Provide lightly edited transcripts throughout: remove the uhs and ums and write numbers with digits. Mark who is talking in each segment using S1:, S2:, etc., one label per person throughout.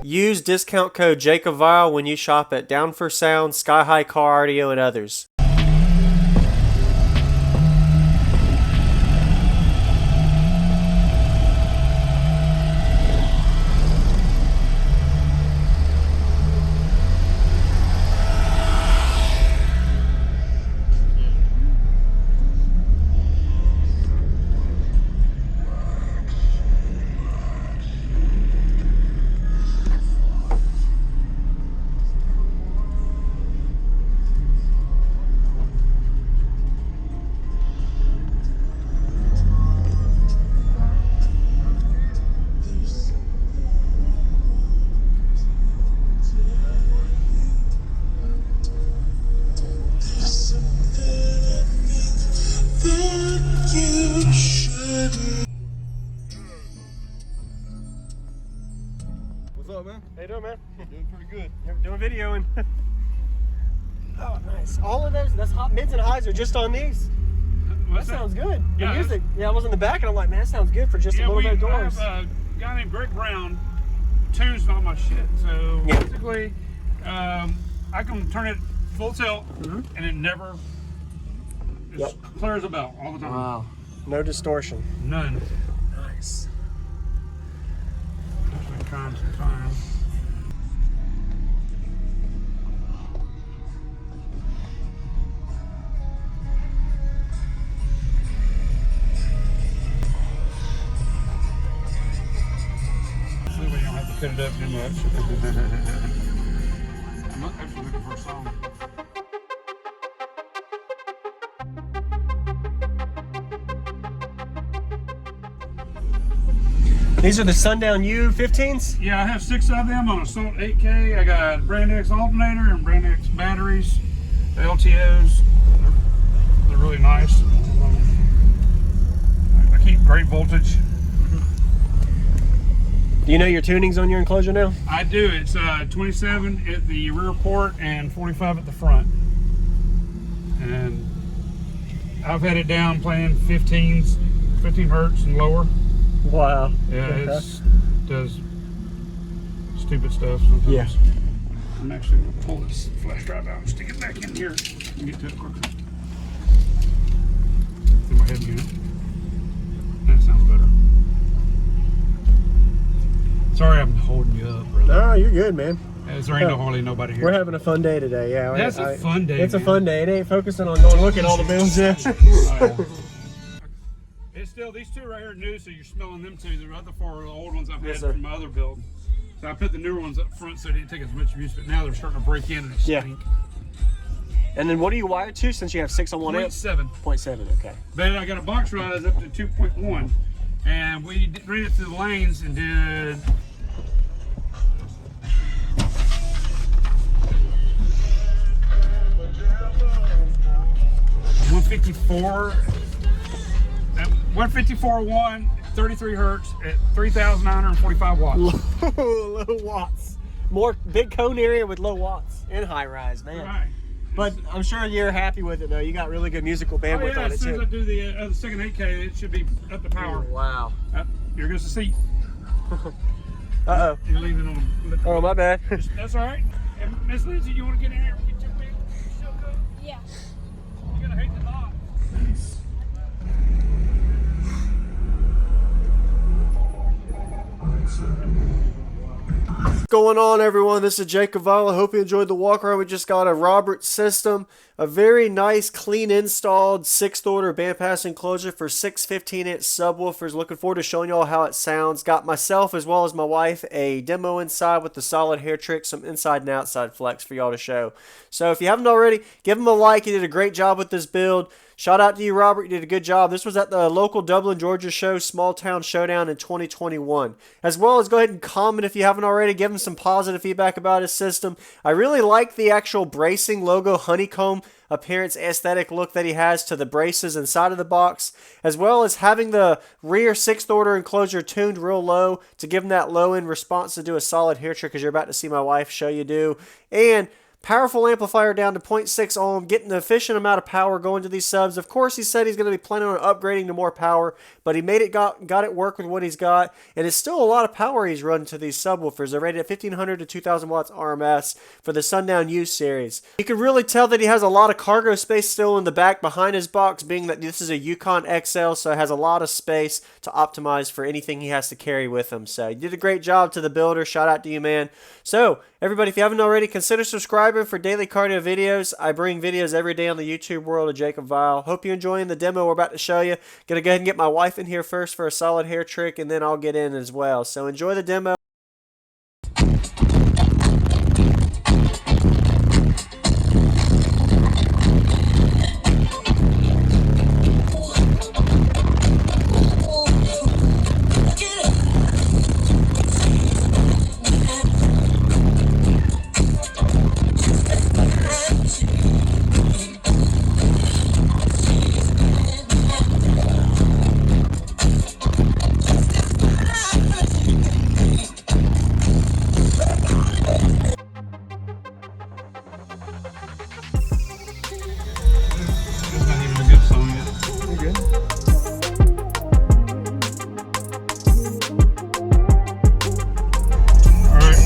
S1: Use discount code JACOBVILE when you shop at Down for Sound, Sky High Car Audio, and others.
S2: What's up, man?
S1: How you doing, man?
S2: Doing pretty good.
S1: You're doing videoing. Oh, nice. All of those, that's hot mids and highs are just on these.
S3: What's
S1: That sounds good.
S3: Yeah,
S1: The music. Yeah, I was in the back and I'm like, man, that sounds good for just a little bit of doors.
S3: I have a guy named Greg Brown tunes all my shit. So
S1: Yeah.
S3: basically, I can turn it full tilt and it never it's clear as a bell all the time.
S1: Wow. No distortion.
S3: None.
S1: Nice.
S3: Actually trying sometimes. We don't have to cut it up too much. I'm actually looking for a song.
S1: These are the Sundown U15s?
S3: Yeah, I have 6 of them on Assault 8K. I got brand X alternator and brand X batteries, the LTOs. They're really nice. I keep great voltage.
S1: Do you know your tunings on your enclosure now?
S3: I do. It's 27 at the rear port and 45 at the front. And I've had it down playing 15 hertz and lower.
S1: Wow.
S3: Yeah,
S1: Okay.
S3: it does stupid stuff sometimes.
S1: Yeah.
S3: I'm actually going to pull this flash drive out and stick it back in here and get to it quicker. Through my head unit. That sounds better. Sorry I'm holding you up, brother.
S1: No, you're good, man.
S3: There ain't hardly nobody here.
S1: We're having a fun day today, yeah.
S3: That's a fun day.
S1: It's a
S3: man.
S1: fun day. It ain't focusing on going look at all the bills. Yeah.
S3: It's still, these 2 right here are new, so you're smelling them 2. The other 4 are the old ones I've
S1: Yes,
S3: had
S1: sir.
S3: from my other build. So I put the newer ones up front so they didn't take as much abuse, but now they're starting to break in and they
S1: Yeah.
S3: stink.
S1: And then what are you wired to since you have 6 on 1 amp?
S3: 0.7.
S1: 0.7, okay.
S3: But I got a box rise up to 2.1. And we ran it through the lanes and did 154. 154.1, 33 hertz at 3,945 watts.
S1: Low watts. More big cone area with low watts and high rise, man.
S3: Right.
S1: But I'm sure you're happy with it though. You got really good musical
S3: Oh
S1: bandwidth
S3: yeah,
S1: on it
S3: as soon as I
S1: too.
S3: do the second 8K, it should be up to power.
S1: Wow.
S3: Here goes the seat.
S1: Uh-oh.
S3: You're leaving on the...
S1: Oh, my bad.
S3: That's all right. And Miss Lindsay, you want to get in here and get your big show coat?
S4: Yeah.
S3: You're going to hate the knot.
S1: What's going on, everyone? This is Jake Cavallo. Hope you enjoyed the walk around. We just got a Roberts system, a very nice, clean installed 6th order bandpass enclosure for 6 15-inch subwoofers. Looking forward to showing y'all how it sounds. Got myself as well as my wife a demo inside with the solid hair trick, some inside and outside flex for y'all to show. So if you haven't already, give him a like. He did a great job with this build. Shout out to you, Robert. You did a good job. This was at the local Dublin, Georgia show, Small Town Showdown in 2021. As well as go ahead and comment if you haven't already. Give him some positive feedback about his system. I really like the actual bracing logo honeycomb appearance aesthetic look that he has to the braces inside of the box, as well as having the rear 6th order enclosure tuned real low to give him that low end response to do a solid hair trick as you're about to see my wife show you do. And Powerful amplifier down to 0.6 ohm, getting the efficient amount of power going to these subs. Of course, he said he's going to be planning on upgrading to more power, but he made it got it work with what he's got, and it's still a lot of power he's running to these subwoofers. They're rated at 1500 to 2000 watts RMS for the Sundown U series. You can really tell that he has a lot of cargo space still in the back behind his box, being that this is a Yukon XL, so it has a lot of space to optimize for anything he has to carry with him. So you did a great job to the builder. Shout out to you, man. So everybody, if you haven't already, consider subscribing for daily cardio videos. I bring videos every day on the YouTube world of Jacob Vile. Hope you're enjoying the demo we're about to show you. Gonna go ahead and get my wife in here first for a solid hair trick, and then I'll get in as well. So enjoy the demo.
S3: That's not even a good song yet.
S1: You're good.
S3: All right.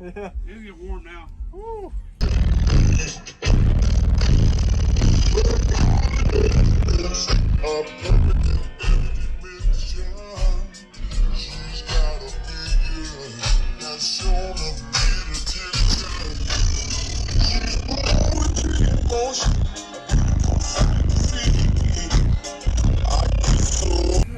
S3: It's get warm now. Woo.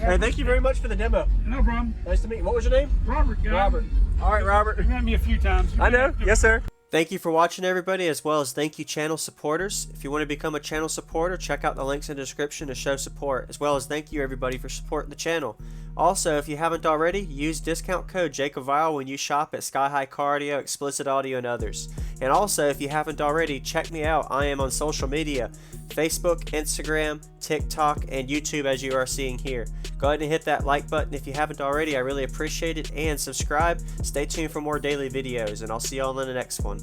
S1: Hey, thank you very much for the demo.
S3: No problem.
S1: Nice to meet you. What was your name?
S3: Robert, guy.
S1: Robert. All right, Robert.
S3: You've met me a few times.
S1: I know. Yes, sir. Thank you for watching, everybody, as well as thank you, channel supporters. If you want to become a channel supporter, check out the links in the description to show support, as well as thank you, everybody, for supporting the channel. Also, if you haven't already, use discount code JACOBVILE when you shop at Sky High Cardio, Explicit Audio, and others. And also, if you haven't already, check me out. I am on social media, Facebook, Instagram, TikTok, and YouTube, as you are seeing here. Go ahead and hit that like button if you haven't already. I really appreciate it. And subscribe. Stay tuned for more daily videos, and I'll see y'all in the next one.